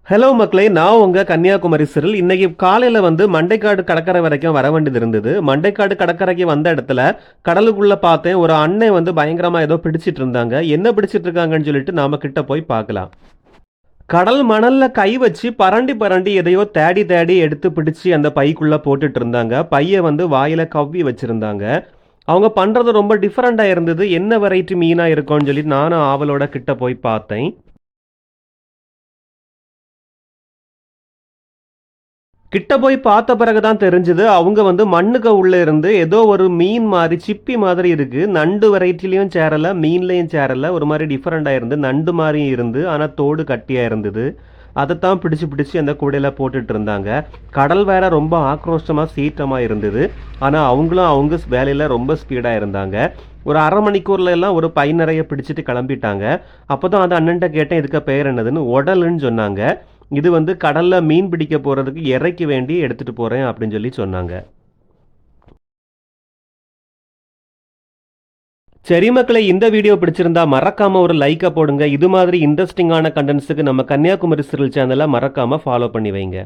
Hello மக்களே, நான் உங்க கன்னியாகுமரி சிறில். இன்னைக்கு காலையில வந்து மண்டைக்காடு கடற்கரை வரைக்கும் வர வேண்டியது இருந்தது. மண்டைக்காடு கடற்கரைக்கு வந்த இடத்துல கடலுக்குள்ள பார்த்தேன். ஒரு அண்ணன் வந்து பயங்கரமா ஏதோ பிடிச்சிட்டு இருந்தாங்க. என்ன பிடிச்சிட்டு இருக்காங்கன்னு சொல்லிட்டு நாம கிட்ட போய் பார்க்கலாம். கடல் மணல்ல கை வச்சு பரண்டி பரண்டி எதையோ தேடி தேடி எடுத்து பிடிச்சு அந்த பைக்குள்ள போட்டுட்டு இருந்தாங்க. பைய வந்து வாயில கவ்வி வச்சிருந்தாங்க. அவங்க பண்றது ரொம்ப டிஃபரெண்டா இருந்தது. என்ன வெரைட்டி மீனா இருக்கும்னு சொல்லி நானும் ஆவலோட கிட்ட போய் பார்த்தேன். கிட்ட போய் பார்த்த பிறகு தான் தெரிஞ்சது அவங்க வந்து மண்ணுக்கு உள்ள இருந்து ஏதோ ஒரு மீன் மாதிரி சிப்பி மாதிரி இருக்கு. நண்டு வெரைட்டிலையும் சேரல, மீன்லையும் சேரல. ஒரு மாதிரி டிஃபரெண்டா இருந்து நண்டு மாதிரி இருந்து ஆனால் தோடு கட்டியா இருந்தது. அதைத்தான் பிடிச்சு பிடிச்சு அந்த கூடையில போட்டுட்டு இருந்தாங்க. கடல் வேற ரொம்ப ஆக்ரோஷமா சீற்றமா இருந்தது. ஆனால் அவங்களும் அவங்க வேலையில ரொம்ப ஸ்பீடா இருந்தாங்க. ஒரு அரை மணிக்கூர்ல எல்லாம் ஒரு பை நிறைய பிடிச்சிட்டு கிளம்பிட்டாங்க. அப்போதான் அந்த அண்ணன்ட்ட கேட்டேன், இதுக்கு பேர் என்னதுன்னு. உடலுன்னு சொன்னாங்க. இது வந்து கடல்ல மீன் பிடிக்க போறதுக்கு இறைக்கு வேண்டி எடுத்துட்டு போறேன் அப்படின்னு சொல்லி சொன்னாங்க. சரி மக்களே, இந்த வீடியோ பிடிச்சிருந்தா மறக்காம ஒரு லைக்கை போடுங்க. இது மாதிரி இன்ட்ரெஸ்டிங்கான கண்டென்ட்ஸுக்கு நம்ம கன்னியாகுமரி சிறில் சேனலை மறக்காம ஃபாலோ பண்ணி வைங்க.